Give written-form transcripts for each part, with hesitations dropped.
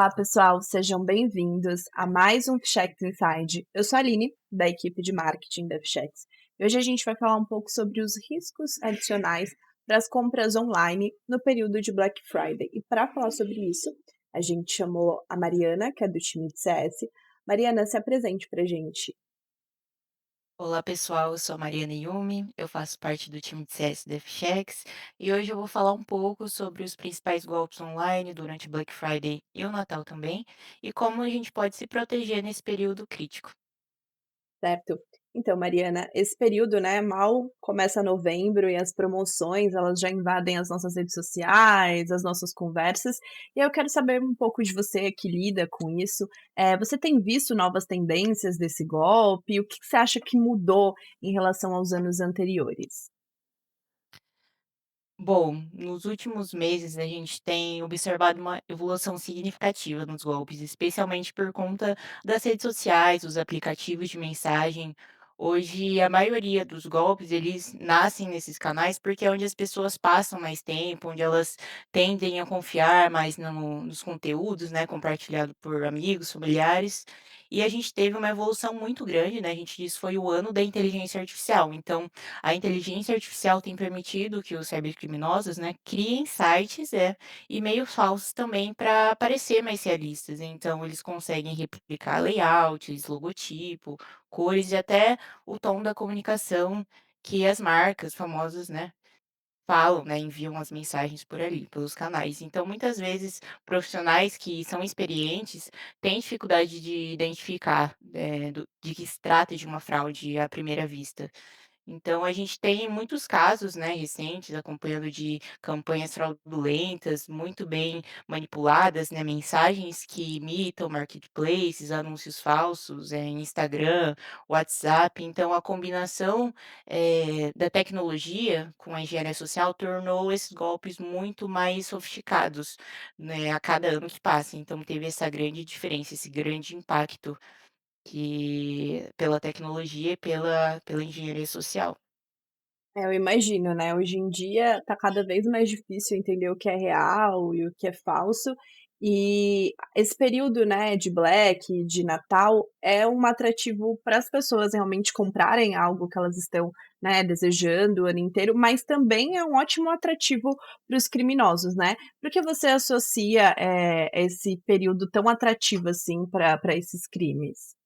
Olá, pessoal, sejam bem-vindos a mais um Fichex Inside. Eu sou a Aline, da equipe de marketing da Fichex. E hoje a gente vai falar um pouco sobre os riscos adicionais para as compras online no período de Black Friday. E para falar sobre isso, a gente chamou a Mariana, que é do time de CS. Mariana, se apresente para a gente. Olá pessoal, eu sou a Mariana Yumi, eu faço parte do time de CS da FCX e hoje eu vou falar um pouco sobre os principais golpes online durante Black Friday e o Natal também, e como a gente pode se proteger nesse período crítico. Certo. Então, Mariana, esse período, né, mal começa novembro e as promoções, elas já invadem as nossas redes sociais, as nossas conversas, e eu quero saber um pouco de você que lida com isso. Você tem visto novas tendências desse golpe? O que que você acha que mudou em relação aos anos anteriores? Bom, nos últimos meses a gente tem observado uma evolução significativa nos golpes, especialmente por conta das redes sociais, dos aplicativos de mensagem. Hoje, a maioria dos golpes, eles nascem nesses canais porque é onde as pessoas passam mais tempo, onde elas tendem a confiar mais nos conteúdos, né, compartilhado por amigos, familiares. E a gente teve uma evolução muito grande, né? A gente diz que foi o ano da inteligência artificial. Então, a inteligência artificial tem permitido que os cybercriminosos, né, criem sites, e-mails falsos também para parecer mais realistas. Então, eles conseguem replicar layouts, logotipo, cores e até o tom da comunicação que as marcas famosas, né, falam, né, enviam as mensagens por ali, pelos canais. Então, muitas vezes, profissionais que são experientes têm dificuldade de identificar, de que se trata de uma fraude à primeira vista. Então a gente tem muitos casos, né, recentes, acompanhando de campanhas fraudulentas, muito bem manipuladas, né, mensagens que imitam marketplaces, anúncios falsos, em Instagram, WhatsApp. Então a combinação, da tecnologia com a engenharia social tornou esses golpes muito mais sofisticados, né, a cada ano que passa. Então teve essa grande diferença, esse grande impacto que pela tecnologia e pela engenharia social. Eu imagino, né, hoje em dia tá cada vez mais difícil entender o que é real e o que é falso, e esse período, né, de Black, de Natal, é um atrativo para as pessoas realmente comprarem algo que elas estão, né, desejando o ano inteiro, mas também é um ótimo atrativo para os criminosos, né. Por que você associa, esse período tão atrativo, assim, para esses crimes?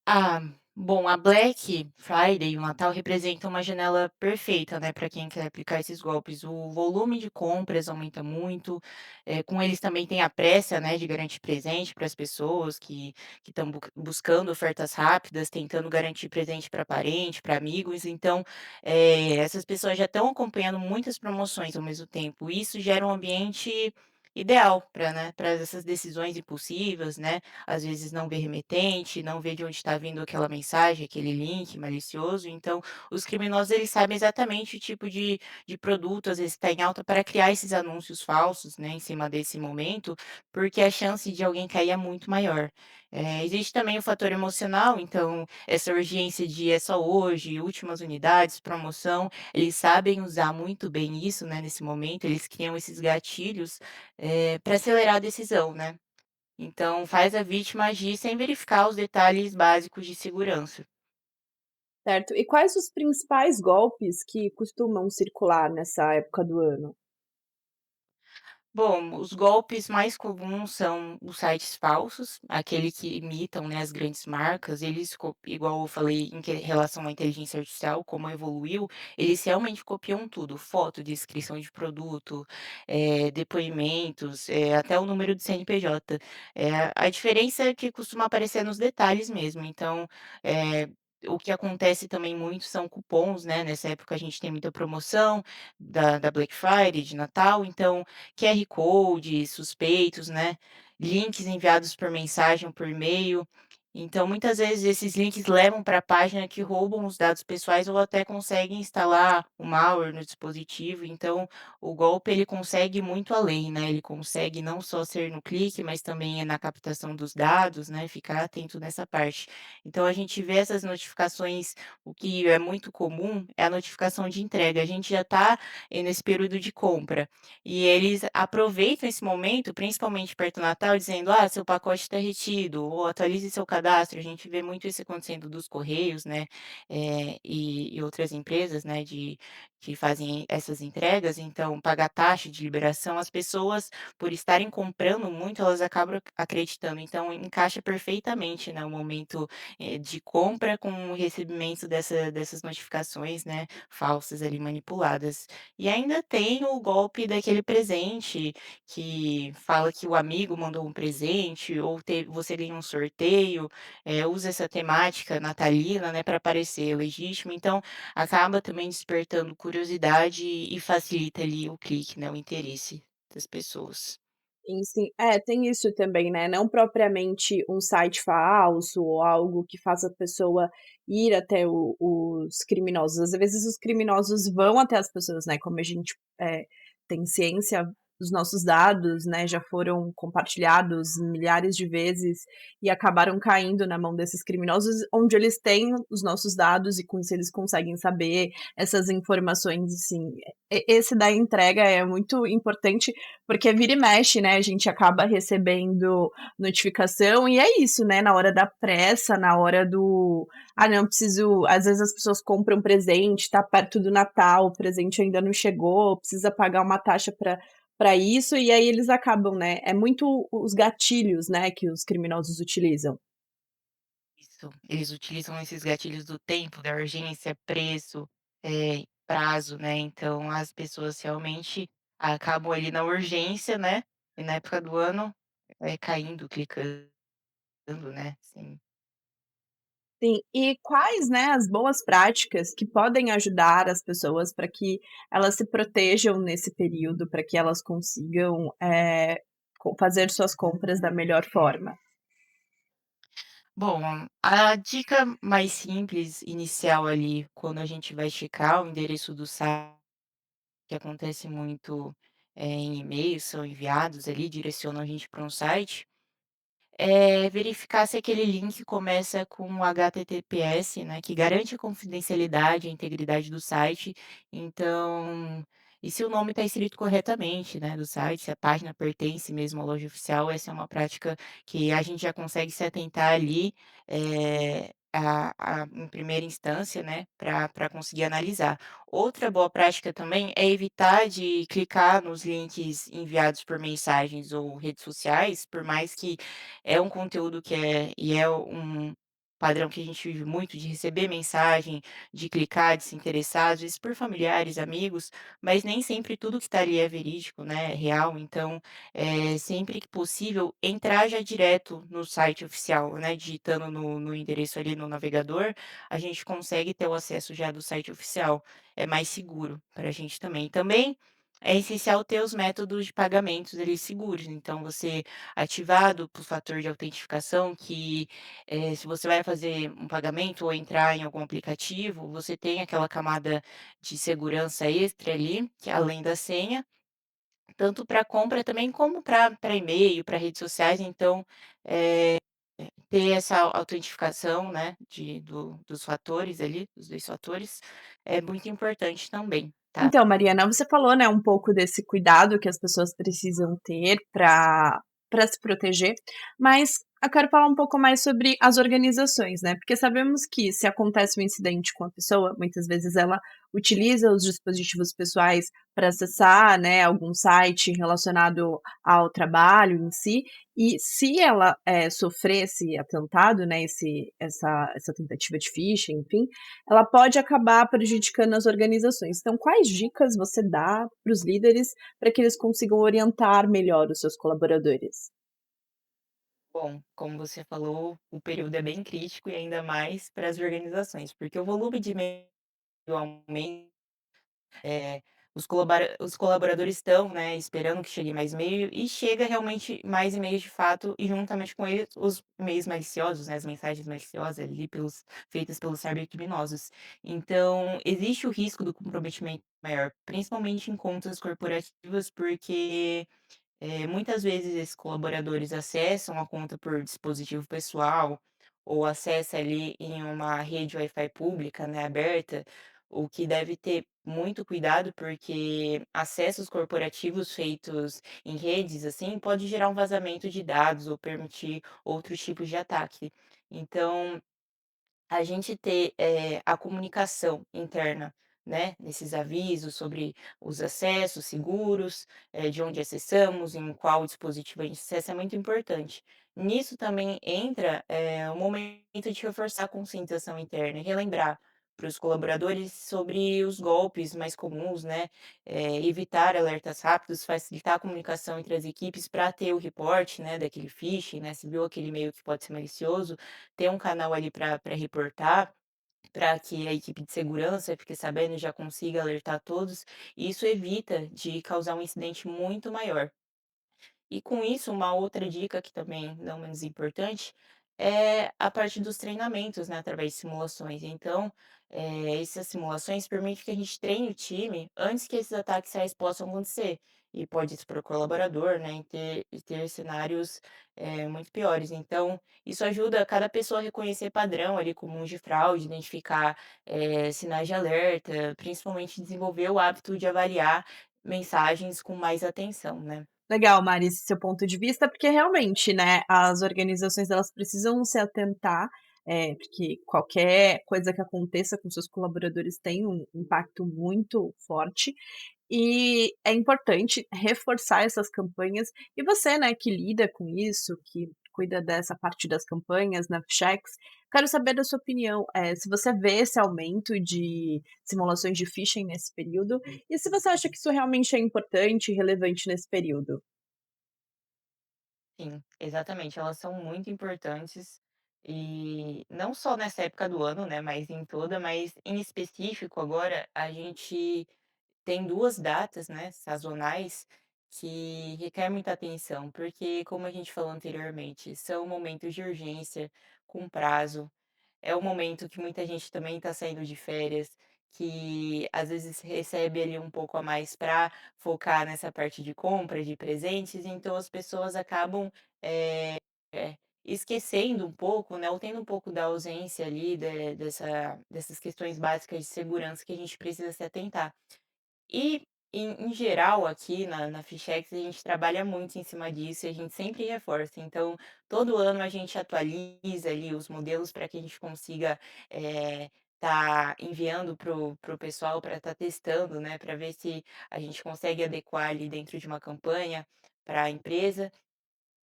Ah, bom, a Black Friday e o Natal representam uma janela perfeita, né, para quem quer aplicar esses golpes. O volume de compras aumenta muito, com eles também tem a pressa, né, de garantir presente para as pessoas que estão buscando ofertas rápidas, tentando garantir presente para parente, para amigos. Então, essas pessoas já estão acompanhando muitas promoções ao mesmo tempo. Isso gera um ambiente ideal para, né, para essas decisões impulsivas, né, às vezes não vê remetente, não vê de onde está vindo aquela mensagem, aquele link malicioso. Então, os criminosos eles sabem exatamente o tipo de produto, às vezes está em alta, para criar esses anúncios falsos, né, em cima desse momento, porque a chance de alguém cair é muito maior. Existe também o fator emocional, então essa urgência de é só hoje, últimas unidades, promoção, eles sabem usar muito bem isso, né, nesse momento, eles criam esses gatilhos, para acelerar a decisão, né. Então, faz a vítima agir sem verificar os detalhes básicos de segurança. Certo. E quais os principais golpes que costumam circular nessa época do ano? Bom, os golpes mais comuns são os sites falsos, aquele que imitam, né, as grandes marcas, eles igual eu falei relação à inteligência artificial, como evoluiu, eles realmente copiam tudo, foto, descrição de produto, depoimentos, até o número do CNPJ. A diferença é que costuma aparecer nos detalhes mesmo, então, o que acontece também muito são cupons, né, nessa época a gente tem muita promoção da Black Friday, de Natal, então QR Code, suspeitos, né, links enviados por mensagem ou por e-mail. Então, muitas vezes esses links levam para a página que roubam os dados pessoais ou até conseguem instalar o malware no dispositivo. Então, o golpe ele consegue ir muito além, né? Ele consegue não só ser no clique, mas também é na captação dos dados, né? Ficar atento nessa parte. Então, a gente vê essas notificações, o que é muito comum é a notificação de entrega. A gente já está nesse período de compra. E eles aproveitam esse momento, principalmente perto do Natal, dizendo: "Ah, seu pacote está retido", ou "Atualize seu cadastro". A gente vê muito isso acontecendo dos correios, né, e outras empresas, né, que fazem essas entregas. Então, pagar taxa de liberação, as pessoas, por estarem comprando muito, elas acabam acreditando. Então, encaixa perfeitamente, né, o momento, de compra com o recebimento dessas notificações, né, falsas ali, manipuladas. E ainda tem o golpe daquele presente que fala que o amigo mandou um presente ou você ganhou um sorteio, usa essa temática natalina, né, para parecer legítimo, então acaba também despertando curiosidade e facilita ali o clique, né, o interesse das pessoas. Sim, sim. É, tem isso também, né, não propriamente um site falso ou algo que faça a pessoa ir até os criminosos. Às vezes os criminosos vão até as pessoas, né, como a gente, tem ciência, os nossos dados, né, já foram compartilhados milhares de vezes e acabaram caindo na mão desses criminosos, onde eles têm os nossos dados e com isso eles conseguem saber essas informações, assim. Esse da entrega é muito importante porque vira e mexe, né, a gente acaba recebendo notificação e é isso, né, na hora da pressa, na hora do: "Ah, não, preciso", às vezes as pessoas compram presente, tá perto do Natal, o presente ainda não chegou, precisa pagar uma taxa para isso, e aí eles acabam, né, é muito os gatilhos, né, que os criminosos utilizam. Isso, eles utilizam esses gatilhos do tempo, da urgência, preço, prazo, né, então as pessoas realmente acabam ali na urgência, né, e na época do ano, caindo, clicando, né, sim. Sim, e quais, né, as boas práticas que podem ajudar as pessoas para que elas se protejam nesse período, para que elas consigam, fazer suas compras da melhor forma? Bom, a dica mais simples, inicial ali, quando a gente vai checar o endereço do site, que acontece muito, em e-mails, são enviados ali, direcionam a gente para um site. Verificar se aquele link começa com HTTPS, né, que garante a confidencialidade e a integridade do site. Então, e se o nome está escrito corretamente, né, do site, se a página pertence mesmo à loja oficial, essa é uma prática que a gente já consegue se atentar ali, em primeira instância, né, para conseguir analisar. Outra boa prática também é evitar de clicar nos links enviados por mensagens ou redes sociais, por mais que é um conteúdo que é um padrão que a gente vive muito de receber mensagem, de clicar, de se interessar, às vezes por familiares, amigos, mas nem sempre tudo que está ali é verídico, né, é real. Então, sempre que possível, entrar já direto no site oficial, né, digitando no endereço ali no navegador, a gente consegue ter o acesso já do site oficial. É mais seguro para a gente também. Também é essencial ter os métodos de pagamentos ali seguros, então você ativado o fator de autentificação que, se você vai fazer um pagamento ou entrar em algum aplicativo, você tem aquela camada de segurança extra ali, que é além da senha, tanto para compra também como para e-mail, para redes sociais, então, eh, ter essa autentificação, né, dos fatores ali, dos 2 fatores, é muito importante também, tá. Então, Mariana, você falou, né, um pouco desse cuidado que as pessoas precisam ter para se proteger, mas eu quero falar um pouco mais sobre as organizações, né, porque sabemos que se acontece um incidente com a pessoa, muitas vezes ela utiliza os dispositivos pessoais para acessar, né, algum site relacionado ao trabalho em si, e se ela, sofrer esse atentado, né, essa tentativa de phishing, enfim, ela pode acabar prejudicando as organizações. Então, quais dicas você dá para os líderes para que eles consigam orientar melhor os seus colaboradores? Bom, como você falou, o período é bem crítico e ainda mais para as organizações, porque o volume de e-mail aumenta. os colaboradores estão, né, esperando que chegue mais e-mail e chega realmente mais e-mails de fato e juntamente com eles os e-mails maliciosos, né, as mensagens maliciosas ali feitas pelos cybercriminosos. Então, existe o risco do comprometimento maior, principalmente em contas corporativas, porque muitas vezes esses colaboradores acessam a conta por dispositivo pessoal ou acessa ali em uma rede Wi-Fi pública, né, aberta, o que deve ter muito cuidado, porque acessos corporativos feitos em redes assim pode gerar um vazamento de dados ou permitir outros tipos de ataque. Então, a gente ter, a comunicação interna, né, nesses avisos sobre os acessos seguros, de onde acessamos, em qual dispositivo a gente acessa, é muito importante. Nisso também entra, o momento de reforçar a conscientização interna e relembrar para os colaboradores sobre os golpes mais comuns, né, evitar alertas rápidos, facilitar a comunicação entre as equipes para ter o reporte, né, daquele phishing, né, se viu aquele e-mail que pode ser malicioso, ter um canal ali para reportar, para que a equipe de segurança fique sabendo e já consiga alertar todos, e isso evita de causar um incidente muito maior. E com isso, uma outra dica que também não menos importante, é a parte dos treinamentos, né, através de simulações. Então, essas simulações permitem que a gente treine o time antes que esses ataques reais possam acontecer. E pode expor o colaborador, né, em ter cenários, muito piores. Então, isso ajuda cada pessoa a reconhecer padrão ali comuns de fraude, identificar, sinais de alerta, principalmente desenvolver o hábito de avaliar mensagens com mais atenção, né. Legal, Mari, esse seu ponto de vista, porque realmente, né, as organizações elas precisam se atentar, porque qualquer coisa que aconteça com seus colaboradores tem um impacto muito forte, e é importante reforçar essas campanhas. E você, né, que lida com isso, que cuida dessa parte das campanhas na Chex, quero saber da sua opinião, se você vê esse aumento de simulações de phishing nesse período, e se você acha que isso realmente é importante e relevante nesse período? Sim, exatamente, elas são muito importantes, e não só nessa época do ano, né, mas em toda, mas em específico agora a gente tem 2 datas, né, sazonais, que requer muita atenção, porque como a gente falou anteriormente, são momentos de urgência, com prazo, é o momento que muita gente também está saindo de férias, que às vezes recebe ali um pouco a mais para focar nessa parte de compra de presentes, então as pessoas acabam, esquecendo um pouco, né, ou tendo um pouco da ausência ali dessas questões básicas de segurança que a gente precisa se atentar. E, em geral, aqui na Fichex, a gente trabalha muito em cima disso e a gente sempre reforça. Então, todo ano a gente atualiza ali os modelos para que a gente consiga, tá enviando para o pessoal para estar testando, né, para ver se a gente consegue adequar ali dentro de uma campanha para a empresa.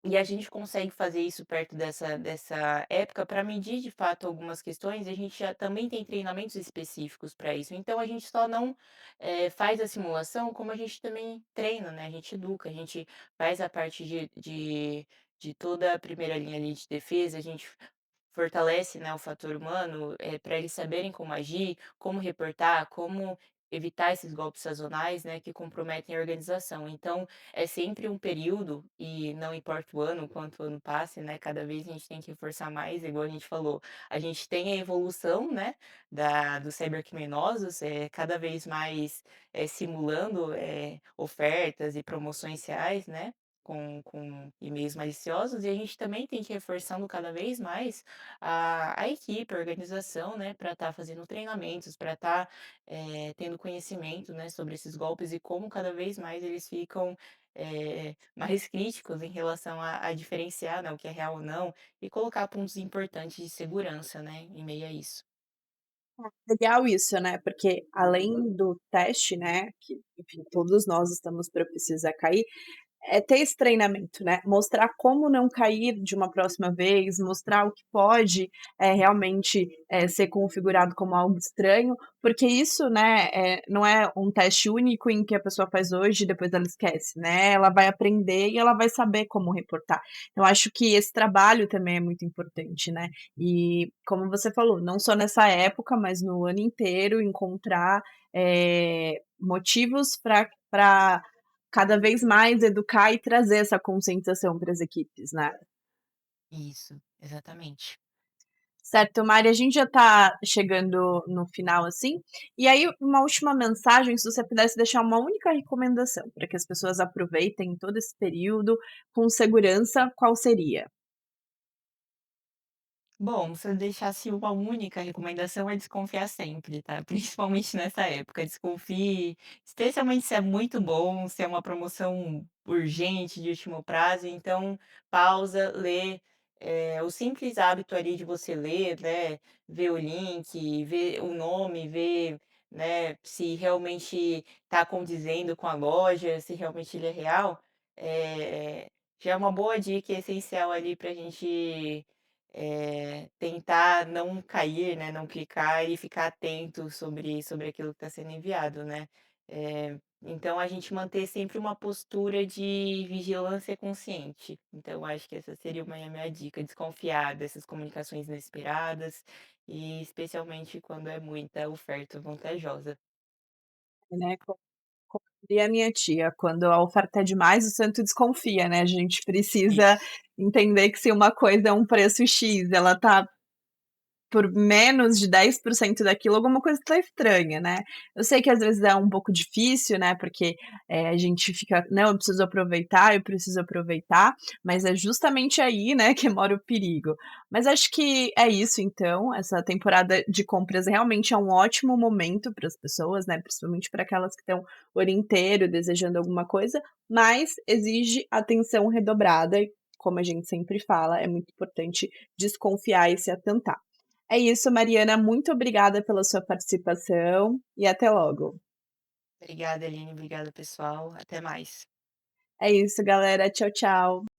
E a gente consegue fazer isso perto dessa época para medir de fato algumas questões, e a gente já também tem treinamentos específicos para isso. Então a gente só não, faz a simulação, como a gente também treina, né, a gente educa, a gente faz a parte de toda a primeira linha ali de defesa, a gente fortalece, né, o fator humano, para eles saberem como agir, como reportar, como evitar esses golpes sazonais, né, que comprometem a organização. Então, é sempre um período, e não importa o ano, quanto o ano passe, né, cada vez a gente tem que reforçar mais, igual a gente falou, a gente tem a evolução, né, dos cybercriminosos, cada vez mais, simulando, ofertas e promoções reais, né, com e-mails maliciosos, e a gente também tem que ir reforçando cada vez mais a equipe, a organização, né, para estar fazendo treinamentos, para estar, tendo conhecimento, né, sobre esses golpes e como cada vez mais eles ficam, mais críticos em relação a diferenciar, né, o que é real ou não, e colocar pontos importantes de segurança, né, em meio a isso. Legal isso, né, porque além do teste, né, que enfim todos nós estamos propícios a cair, É ter esse treinamento, né, mostrar como não cair de uma próxima vez, mostrar o que pode, realmente, ser configurado como algo estranho, porque isso, né, não é um teste único em que a pessoa faz hoje e depois ela esquece, né, ela vai aprender e ela vai saber como reportar. Eu acho que esse trabalho também é muito importante, né, e como você falou, não só nessa época, mas no ano inteiro encontrar, motivos para cada vez mais educar e trazer essa conscientização para as equipes, né. Isso, exatamente. Certo, Mari, a gente já está chegando no final, assim, e aí uma última mensagem, se você pudesse deixar uma única recomendação para que as pessoas aproveitem todo esse período com segurança, qual seria? Bom, se eu deixasse uma única recomendação é desconfiar sempre, tá? Principalmente nessa época, desconfie, especialmente se é muito bom, se é uma promoção urgente, de último prazo, então pausa, lê, o simples hábito ali de você ler, né, ver o link, ver o nome, ver, né, se realmente está condizendo com a loja, se realmente ele é real, já é uma boa dica essencial ali para a gente tentar não cair, né, não clicar e ficar atento sobre aquilo que está sendo enviado, né. Então a gente manter sempre uma postura de vigilância consciente. Então acho que essa seria uma minha dica, desconfiar dessas comunicações inesperadas e especialmente quando é muita oferta vantajosa. Né, como diria a minha tia, quando a oferta é demais, o santo desconfia, né, a gente precisa Isso. entender que se uma coisa é um preço X, ela tá por menos de 10% daquilo, alguma coisa tá estranha, né. Eu sei que às vezes é um pouco difícil, né, porque, a gente fica: "Não, eu preciso aproveitar", mas é justamente aí, né, que mora o perigo. Mas acho que é isso então, essa temporada de compras realmente é um ótimo momento para as pessoas, né, principalmente para aquelas que estão o ano inteiro desejando alguma coisa, mas exige atenção redobrada e, como a gente sempre fala, é muito importante desconfiar e se atentar. É isso, Mariana, muito obrigada pela sua participação e até logo. Obrigada, Aline. Obrigada, pessoal. Até mais. É isso, galera. Tchau, tchau.